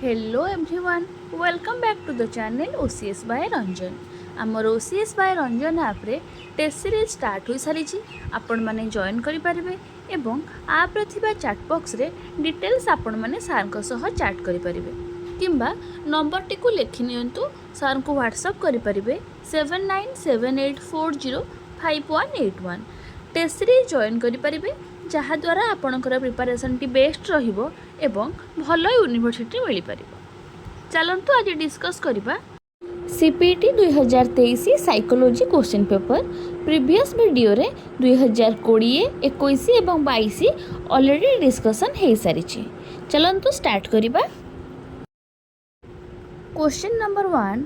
Hello everyone, welcome back to the channel OCS by Ranjan. आमर OCS by Ranjan app रे test series start हो सारी आपण मैंने जॉइन करें एवं आप चैट बॉक्स रे डिटेल्स आपण मैंने सार चैट करें किंबा नंबर टी को लिखि नियंतु सार को व्हाट्सअप करें 7978405181 टेस्ट सीरीज जॉइन करें जहाद्वारा आपणकर प्रिपारेसन टी बेस्ट रहिबो एवं भल यूनिवर्सिटी मिल पार। चलतु आज डिस्कस करबा CPET 2023 psychology question paper previous video रे 2020, 21 एवं 22 ऑलरेडी डिस्कशन हो सारी। चलतु स्टार्ट करबा। Question number 1,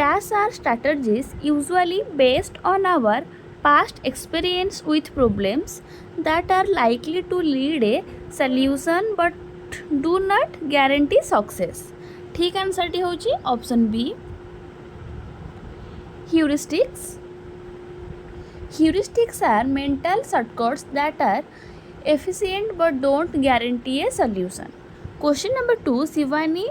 dash are strategies usually based on our past experience with problems that are likely to lead a solution but do not guarantee success। ठीक answer टी होची option B heuristics। Heuristics are mental shortcuts that are efficient but don't guarantee a solution। Question number 2, Shivani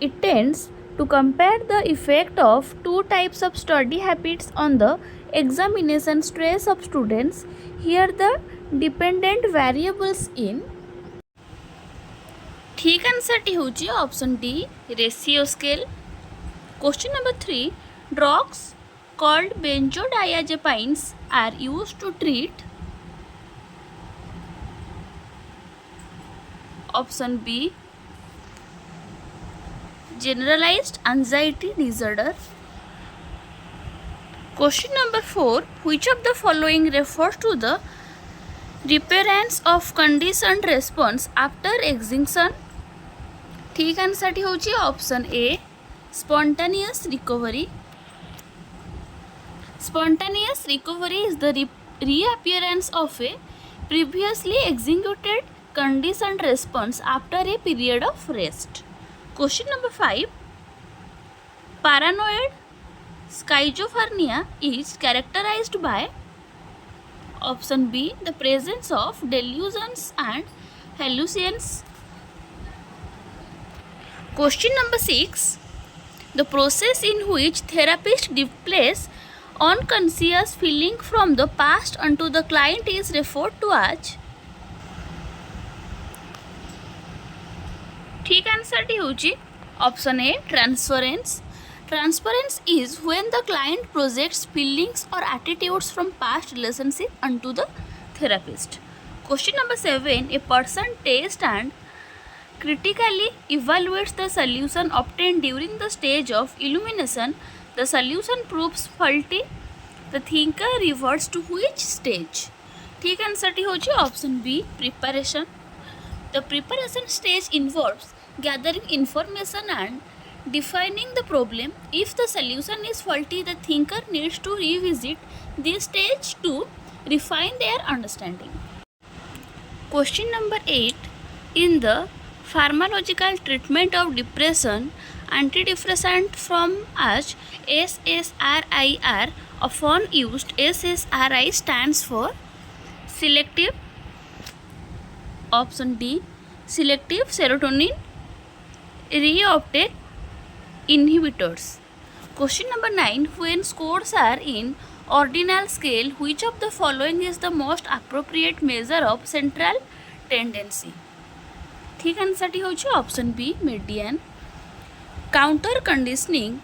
intends to compare the effect of two types of study habits on the examination stress of students। Here the dependent variables in। ठीक answer टी होची option D ratio scale. Question number 3, drugs called benzodiazepines are used to treat option B generalized anxiety disorder। Question number 4, which of the following refers to the reappearance of conditioned response after extinction। ठीक answer टी होची option A spontaneous recovery। Spontaneous recovery is the reappearance of a previously executed conditioned response after a period of rest। Question number 5, paranoid schizophrenia is characterized by option B the presence of delusions and hallucinations। Question number 6, the process in which therapist displays unconscious feeling from the past onto the client is referred to as। ठीक answer टी होची option A transference. Transference is when the client projects feelings or attitudes from past relationship onto the therapist। Question number 7, a person tests and critically evaluates the solution obtained during the stage of illumination। The solution proves faulty। The thinker reverts to which stage। ठीक answer टी होची option B preparation. The preparation stage involves gathering information and defining the problem। If the solution is faulty, the thinker needs to revisit this stage to refine their understanding। Question number 8, in the pharmacological treatment of depression, antidepressant from as SSRI are often used। SSRI stands for selective option D selective serotonin reuptake inhibitors। Question number 9, when scores are in ordinal scale, which of the following is the most appropriate measure of central tendency। ठीक answer टी होची option B median. Counter conditioning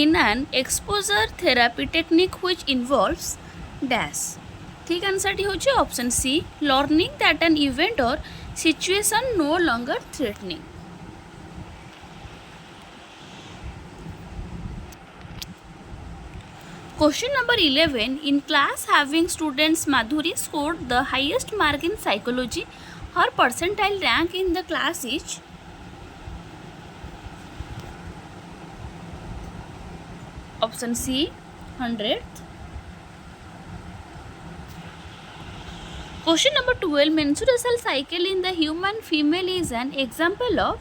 in an exposure therapy technique which involves dash। ठीक answer टी होची option C learning that an event or situation no longer threatening। Question number 11, in class having students Madhuri scored the highest mark in psychology, her percentile rank in the class is। Option C 100th। Question number 12, menstrual cycle in the human female is an example of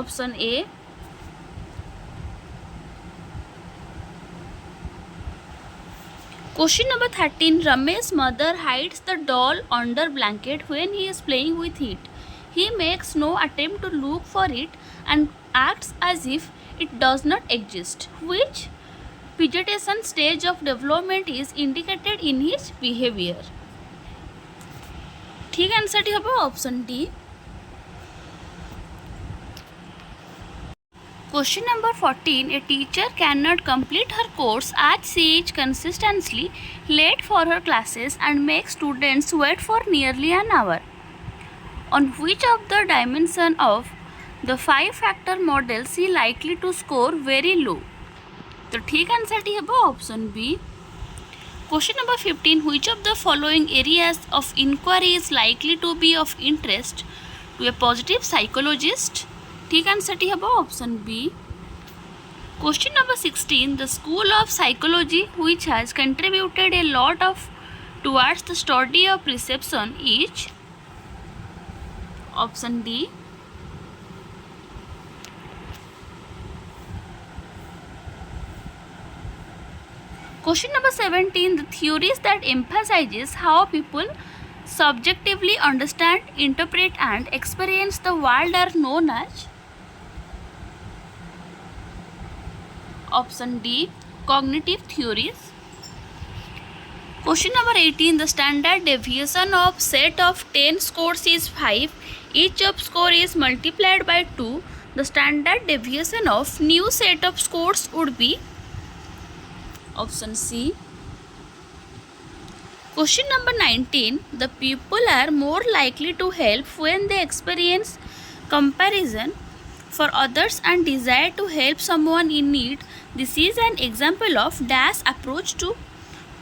option A Question number 13, Ramesh's mother hides the doll under blanket when he is playing with it। He makes no attempt to look for it and acts as if it does not exist. Which vegetation stage of development is indicated in his behavior? ठीक answer T हम option D. Question number 14. A teacher cannot complete her course as she is consistently late for her classes and makes students wait for nearly an hour. On which of the dimension of the 5-factor model she likely to score very low? तो ठीक answer T हम option B. Question number 15. Which of the following areas of inquiry is likely to be of interest to a positive psychologist? ठीक answer T हम option B. Question number 16. The school of psychology which has contributed a lot of towards the study of perception is option D. Question number 17. The theories that emphasizes how people subjectively understand, interpret and experience the world are known as option D. Cognitive theories. Question number 18. The standard deviation of set of 10 scores is 5. Each of score is multiplied by 2. The standard deviation of new set of scores would be option C. Question number 19. The people are more likely to help when they experience comparison for others and desire to help someone in need. This is an example of dash approach to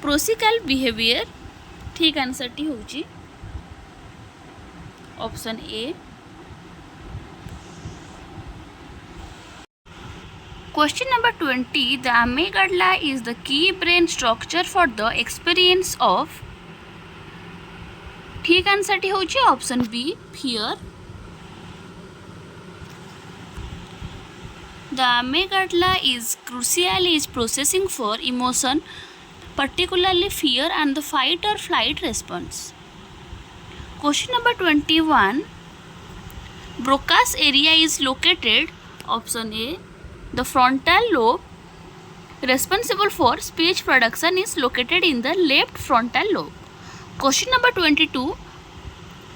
prosocial behavior. ठीक answer टी होची option A. Question number 20. The amygdala is the key brain structure for the experience of. ठीक answer टी होची option B. Fear. The amygdala is crucial in processing for emotion, particularly fear and the fight or flight response. Question number 21. Broca's area is located option A. The frontal lobe responsible for speech production is located in the left frontal lobe. Question number 22.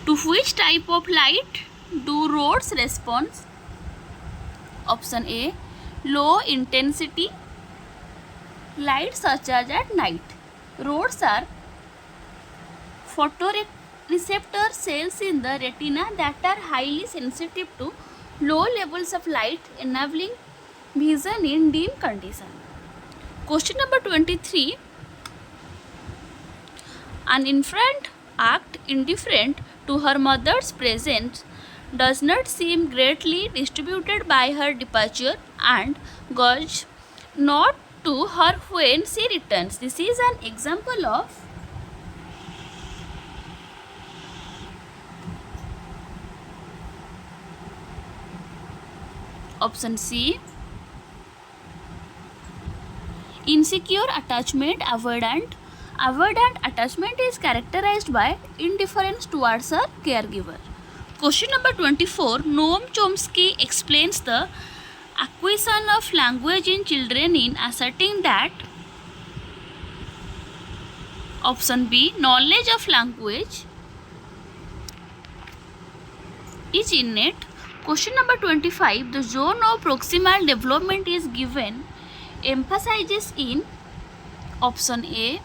To which type of light do rods respond? Option A. Low intensity light such as at night. Rods are photoreceptor cells in the retina that are highly sensitive to low levels of light, enabling vision in dim condition. Question number 23. An infant act indifferent to her mother's presence does not seem greatly distributed by her departure and goes not to her when she returns. This is an example of option C. Insecure attachment. Avoidant attachment is characterized by indifference towards her caregiver. Question number 24. Noam Chomsky explains the acquisition of language in children in asserting that option B. Knowledge of language is innate. Question number 25. The zone of proximal development is given emphasizes in option A.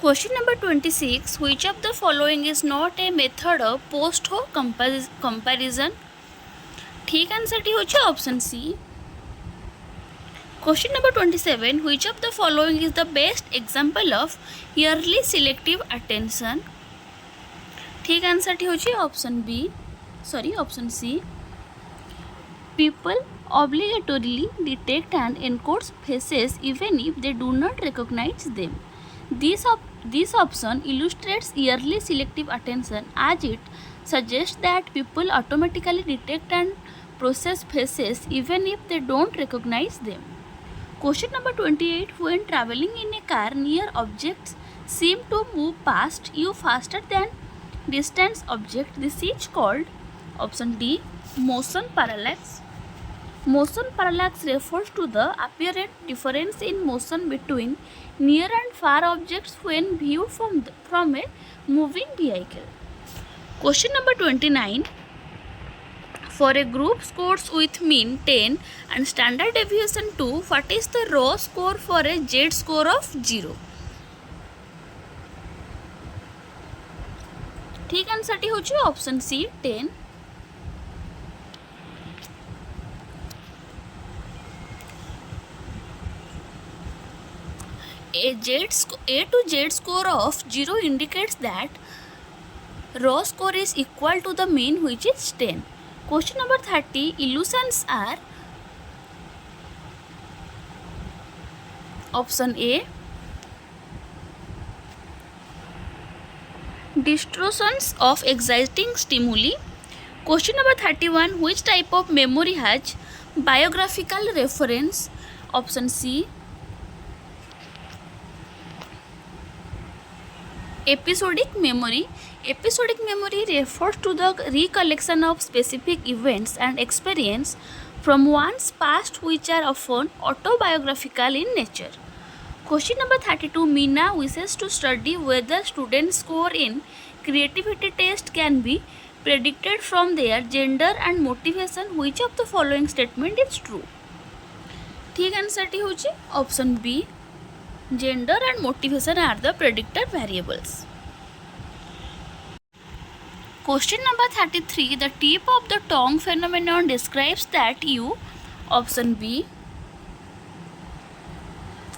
Question number 26. Which of the following is not a method of post hoc comparison? ठीक answer टी होची option C. Question number 27. Which of the following is the best example of yearly selective attention? ठीक answer टी होची option B. Option C. People obligatorily detect and encode faces even if they do not recognize them. This option illustrates yearly selective attention as it suggests that people automatically detect and process faces even if they don't recognize them. Question number 28. When traveling in a car, near objects seem to move past you faster than distant object. This is called option D, motion parallax. Motion parallax refers to the apparent difference in motion between near and far objects when viewed from a moving vehicle. Question number 29. For a group scores with mean 10 and standard deviation 2, what is the raw score for a Z score of 0? ठीक answer टी होची option C 10. A to Z score of 0 indicates that raw score is equal to the mean, which is 10. Question number 30. Illusions are option A, distortions of exciting stimuli. Question number 31. Which type of memory has biographical reference? Option C, episodic memory. Episodic memory refers to the recollection of specific events and experience from one's past, which are often autobiographical in nature. Question number 32. Meena wishes to study whether students' score in creativity test can be predicted from their gender and motivation. Which of the following statement is true? ठीक answer टी होची option B, gender and motivation are the predictor variables. Question number 33. The tip of the tongue phenomenon describes that you, option B,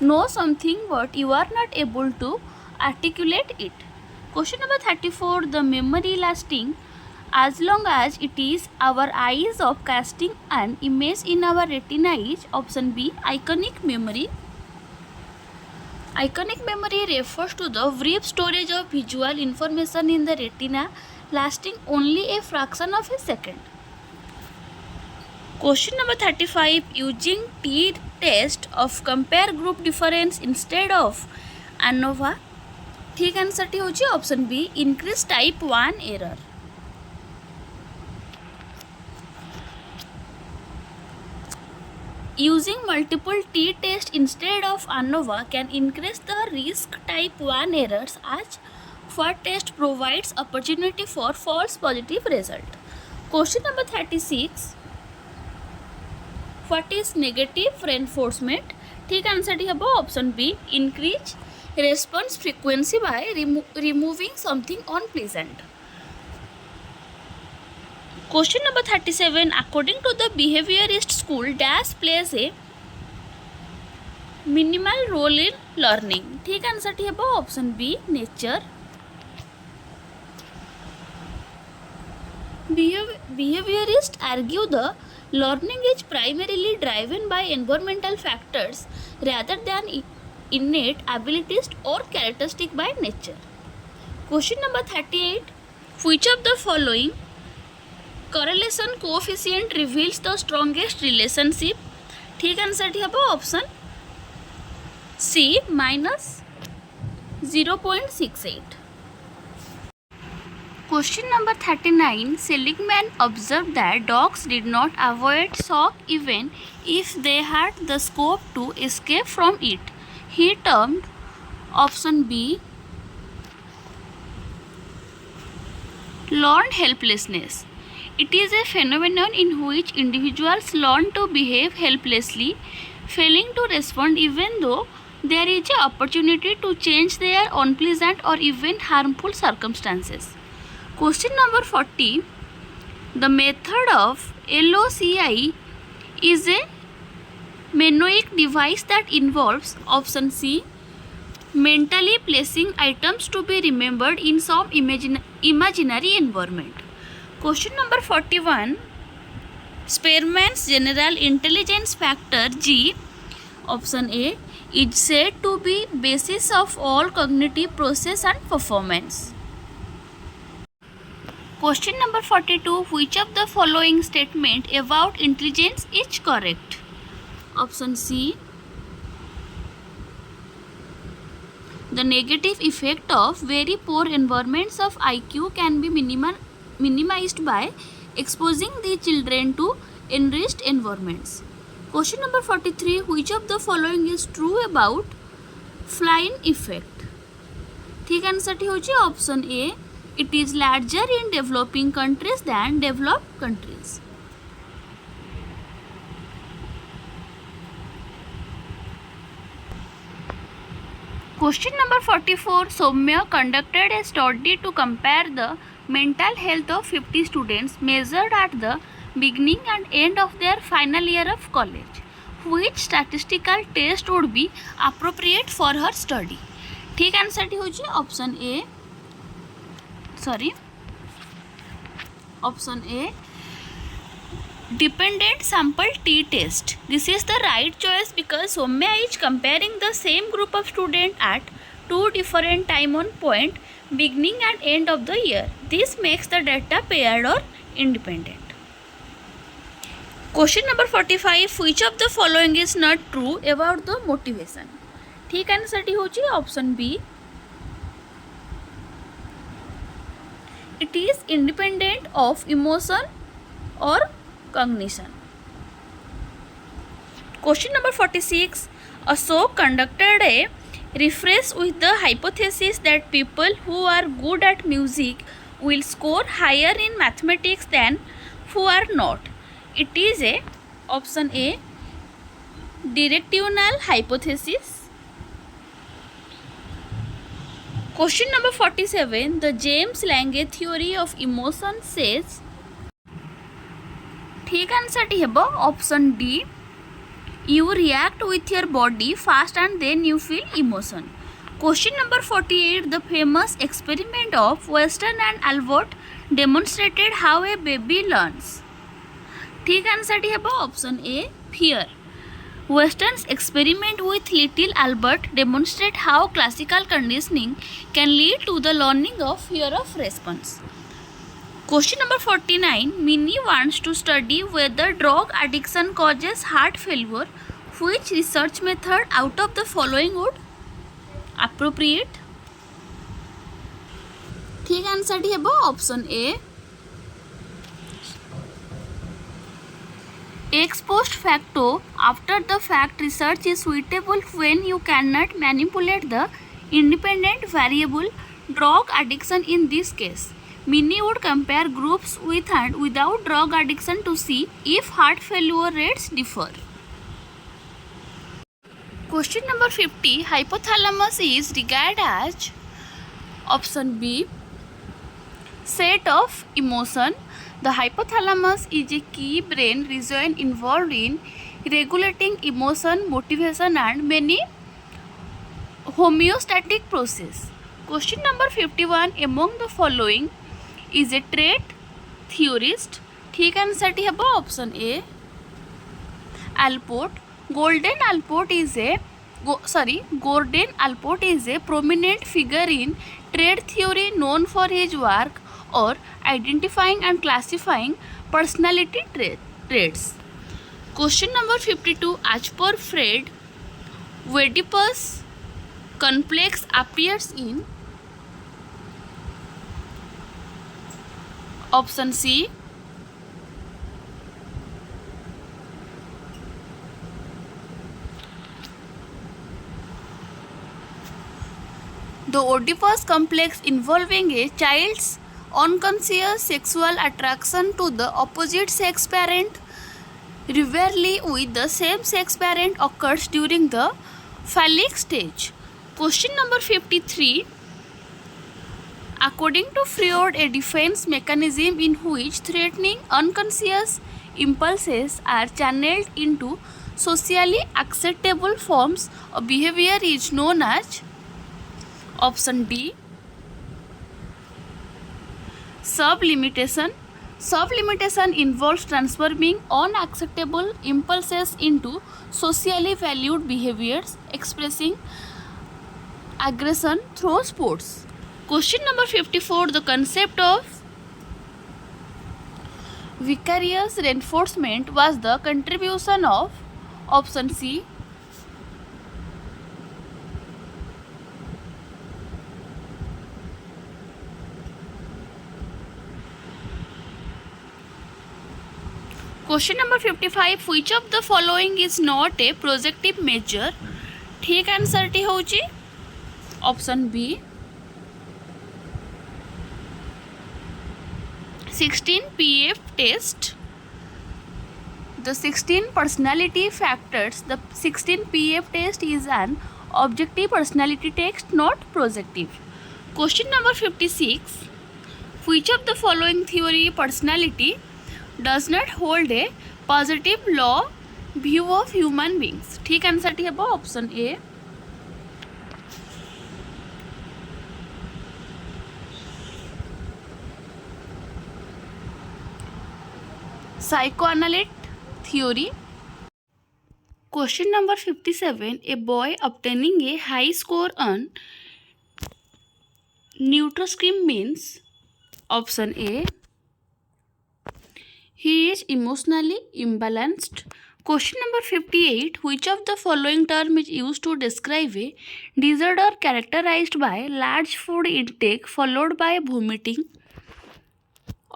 know something but you are not able to articulate it. Question number 34. The memory lasting as long as it is our eyes of casting an image in our retina is, option B, iconic memory. Iconic memory refers to the brief storage of visual information in the retina lasting only a fraction of a second. Question number 35. Using t-test of compare group difference instead of ANOVA. ठीक answer टी होची option B, increase type 1 error. Using multiple t-tests instead of ANOVA can increase the risk type 1 errors as first test provides opportunity for false positive result. Question number 36. What is negative reinforcement? ठीक answer टी हबो option B, increase response frequency by removing something unpleasant. Question number 37. According to the behaviorist school, dash plays a minimal role in learning. ठीक answer टी हबो option B, nature. Behaviorists argue the learning is primarily driven by environmental factors rather than innate abilities or characteristics by nature. Question number 38. Which of the following correlation coefficient reveals the strongest relationship? ठीक answer टी हबो option C, -0.68. Question number 39. Seligman observed that dogs did not avoid shock even if they had the scope to escape from it. He termed option B, learned helplessness. It is a phenomenon in which individuals learn to behave helplessly, failing to respond even though there is an opportunity to change their unpleasant or even harmful circumstances. Question number 40. The method of LOCI is a mnemonic device that involves option C, mentally placing items to be remembered in some imaginary environment. Question number 41. Spearman's general intelligence factor G, option A, is said to be basis of all cognitive process and performance. Question number 42. Which of the following statement about intelligence is correct? Option C. The negative effect of very poor environments of IQ can be minimized by exposing the children to enriched environments. Question number 43. Which of the following is true about Flynn effect? ठीक answer टी होची option A. It is larger in developing countries than developed countries. Question number 44. Soumya conducted a study to compare the mental health of 50 students measured at the beginning and end of their final year of college. Which statistical test would be appropriate for her study? ठीक answer टी होची option A. Option A. Dependent sample T test. This is the right choice because Soumya is comparing the same group of students at two different time on point, beginning and end of the year. This makes the data paired or independent. Question number 45. Which of the following is not true about the motivation? ठीक answer टी होची option B. It is independent of emotion or cognition. Question number 46. Ashok conducted a refresh with the hypothesis that people who are good at music will score higher in mathematics than who are not. It is a option A. Directional hypothesis. Question number 47. The James Lange theory of emotion says. ठीक answer टी हेबो option D. You react with your body fast and then you feel emotion. Question number 48. The famous experiment of Weston and Albert demonstrated how a baby learns. ठीक answer टी हेबो option A. Fear. Weston's experiment with little Albert demonstrate how classical conditioning can lead to the learning of fear of response. Question number 49. Minnie wants to study whether drug addiction causes heart failure. Which research method out of the following would appropriate? ठीक answer टी हेबो option A. Ex post facto, after the fact research is suitable when you cannot manipulate the independent variable drug addiction in this case. Minnie would compare groups with and without drug addiction to see if heart failure rates differ. Question number 50. Hypothalamus is regarded as option B. Set of emotion. The hypothalamus is a key brain region involved in regulating emotion, motivation and many homeostatic processes. Question number 51. Among the following is a trait theorist. ठीक answer टी हेबो option A. Alport. Gordon Alport is a prominent figure in trait theory known for his work or identifying and classifying personality traits. Question number 52. As per Freud, Oedipus complex appears in option C. The Oedipus complex involving a child's unconscious sexual attraction to the opposite sex parent, rarely with the same sex parent, occurs during the phallic stage. Question number 53. According to Freud, a defense mechanism in which threatening unconscious impulses are channeled into socially acceptable forms of behavior is known as option D. Sublimitation. Sublimitation involves transforming unacceptable impulses into socially valued behaviors, expressing aggression through sports. Question number 54. The concept of vicarious reinforcement was the contribution of option C. Question number 55. Which of the following is not a projective measure? ठीक answer टी होची option B 16 PF test. The 16 personality factors, the 16 PF test is an objective personality test, not projective. Question number 56. Which of the following theory personality does not hold a positive law view of human beings? ठीक answer टी हेबो option A psychoanalytic theory. Question number 57. A boy obtaining a high score on NeuroScreen means option A. He is emotionally imbalanced. Question number 58. Which of the following term is used to describe a disorder characterized by large food intake followed by vomiting?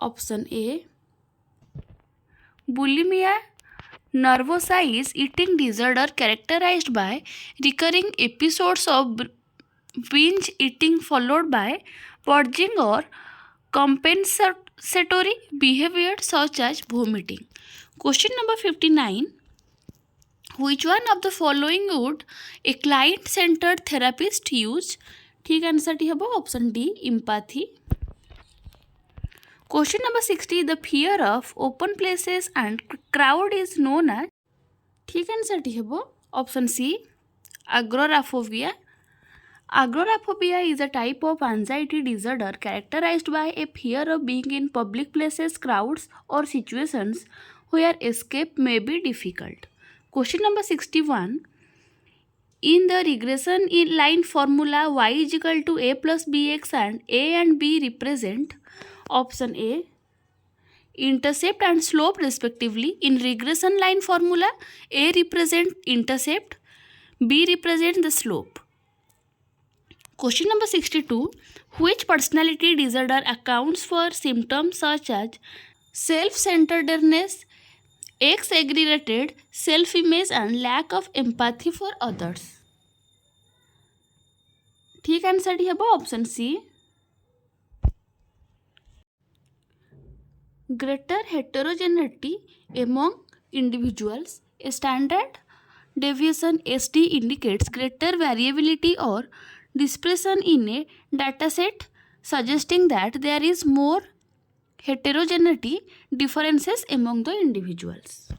Option A. Bulimia nervosa is eating disorder characterized by recurring episodes of binge eating followed by purging or compensatory behavior such as vomiting. Question number 59. Which one of the following would a client-centered therapist use? ठीक answer टी हेबो option D empathy. Question number 60. The fear of open places and crowd is known as. ठीक answer टी हेबो option C agoraphobia. Agoraphobia is a type of anxiety disorder characterized by a fear of being in public places, crowds, or situations where escape may be difficult. Question number 61. In the regression line formula, y is equal to a plus bx and a and b represent option A intercept and slope respectively. In regression line formula, a represent intercept, b represent the slope. Question number 62. Which personality disorder accounts for symptoms such as self-centeredness, exaggerated self-image and lack of empathy for others? ठीक answer टी हेबो option C greater heterogeneity among individuals. A standard deviation SD indicates greater variability or dispersion in a dataset, suggesting that there is more heterogeneity differences among the individuals.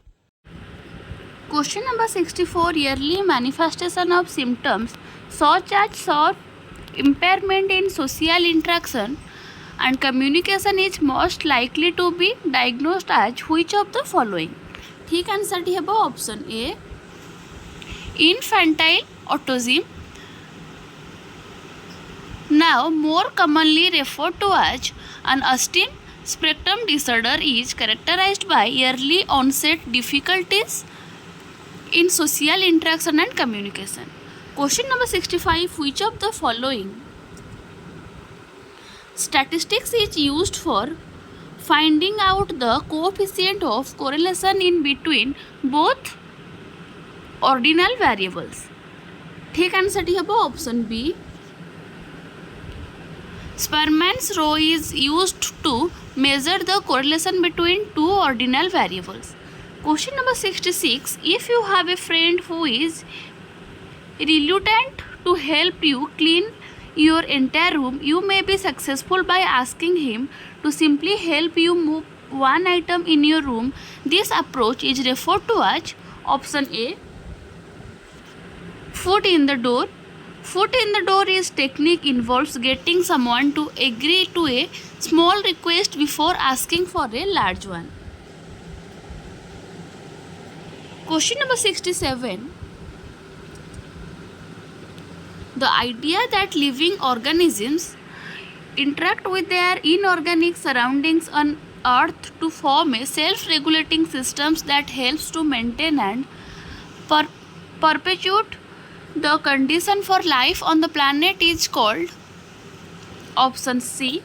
Question number 64. Yearly manifestation of symptoms such as sharp impairment in social interaction and communication is most likely to be diagnosed as which of the following? ठीक answer टी हेबो option A infantile autism, now more commonly referred to as an autism spectrum disorder, is characterized by early onset difficulties in social interaction and communication. Question number 65. Which of the following statistics is used for finding out the coefficient of correlation in between both ordinal variables? ठीक answer टी हेबो option B Spearman's rho is used to measure the correlation between two ordinal variables. Question number 66. If you have a friend who is reluctant to help you clean your entire room, you may be successful by asking him to simply help you move one item in your room. This approach is referred to as option A foot in the door. Foot in the door is technique involves getting someone to agree to a small request before asking for a large one. Question number 67. The idea that living organisms interact with their inorganic surroundings on Earth to form a self-regulating systems that helps to maintain and perpetuate the condition for life on the planet is called option C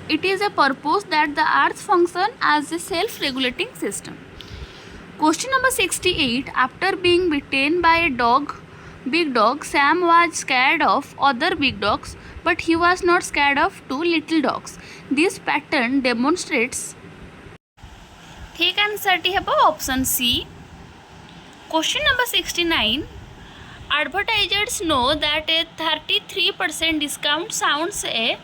It is a purpose that the earth function as a self-regulating system. Question number 68. After being bitten by a big dog, Sam was scared of other big dogs, but he was not scared of two little dogs. This pattern demonstrates. ठीक answer टी हेबो option C. Question number 69. Advertisers know that a 33% discount sounds a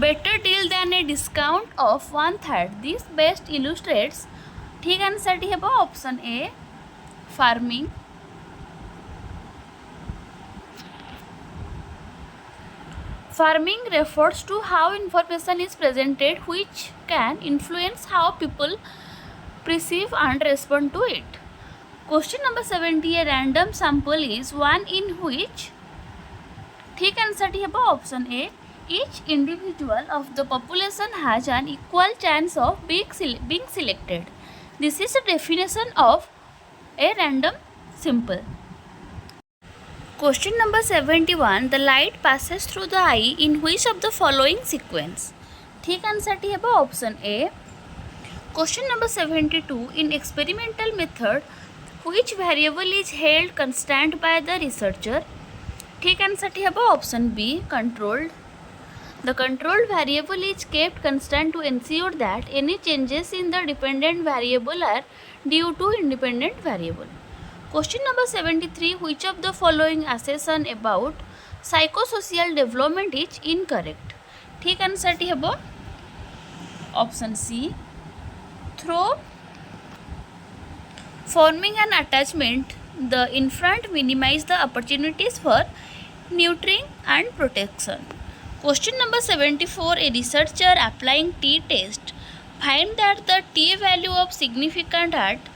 better deal than a discount of 1/3. This best illustrates. ठीक answer टी हेबो option A farming. Farming refers to how information is presented which can influence how people perceive and respond to it. Question number 70. A random sample is one in which. ठीक answer टी हेबो option A each individual of the population has an equal chance of being selected. This is a definition of a random sample. Question number 71. The light passes through the eye in which of the following sequence? ठीक answer टी हेबो option A. Question number 72. In experimental method, which variable is held constant by the researcher? ठीक answer टी हेबो option B controlled. The controlled variable is kept constant to ensure that any changes in the dependent variable are due to independent variable. Question number 73. Which of the following assertion about psychosocial development is incorrect? ठीक answer टी हेबो option C. Through forming an attachment, the infant minimize the opportunities for nurturing and protection. Question number 74. A researcher applying t-test find that the t-value of significant at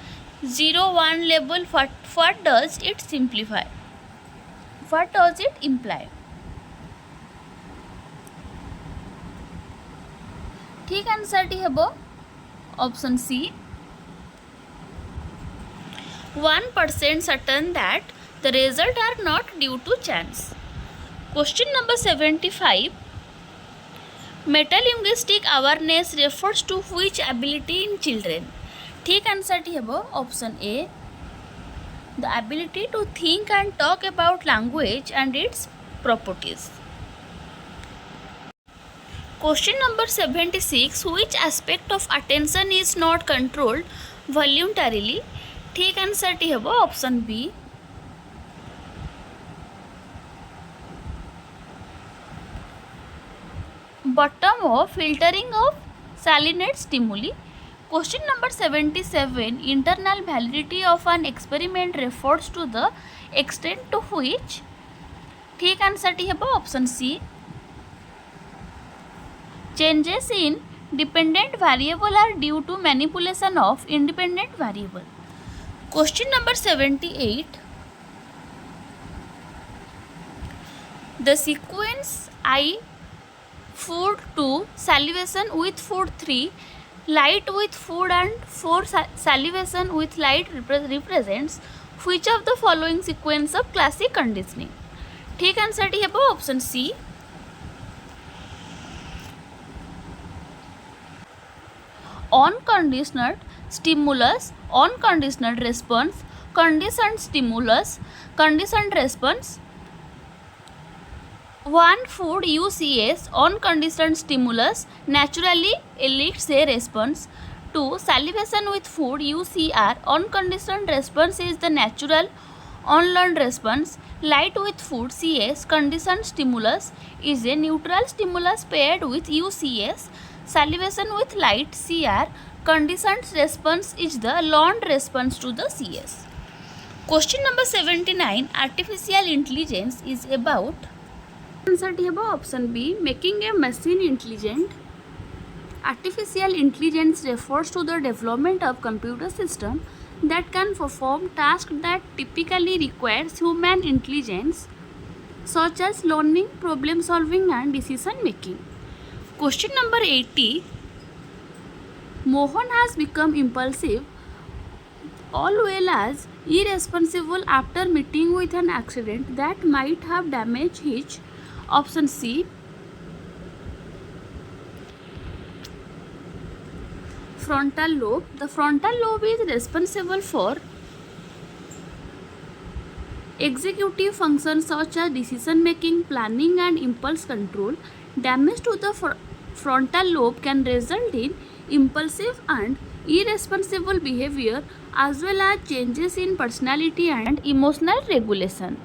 0-1 level. What does it simplify? What does it imply? ठीक answer टी हेबो option C. 1% certain that the result are not due to chance. Question number 75. Metalinguistic awareness refers to which ability in children? ठीक answer टी हेबो option A. The ability to think and talk about language and its properties. Question number 76. Which aspect of attention is not controlled voluntarily? ठीक answer टी हेबो option B. Bottom of filtering of salinate stimuli. Question number 77. Internal validity of an experiment refers to the extent to which. ठीक answer टी हेबो option C. Changes in dependent variable are due to manipulation of independent variable. Question number 78. The sequence I food 2, salivation with food 3, light with food and 4 salivation with light represents which of the following sequence of classic conditioning? ठीक answer टी हेबो option C. Unconditioned stimulus, unconditioned response, conditioned stimulus, conditioned response. 1. Food UCS, unconditioned stimulus, naturally elicits a response. 2. Salivation with food UCR, unconditioned response is the natural unlearned response. Light with food CS, conditioned stimulus, is a neutral stimulus paired with UCS. Salivation with light CR, conditioned response is the learned response to the CS. Question number 79. Artificial intelligence is about. Answer टी हेबो option B. Making a machine intelligent. Artificial intelligence refers to the development of computer system that can perform tasks that typically requires human intelligence, such as learning, problem solving and decision making. Question number 80. Mohan has become impulsive all well as irresponsible after meeting with an accident that might have damaged his Option C, frontal lobe. The frontal lobe is responsible for executive functions such as decision making, planning, and impulse control. Damage to the frontal lobe can result in impulsive and irresponsible behavior as well as changes in personality and emotional regulation.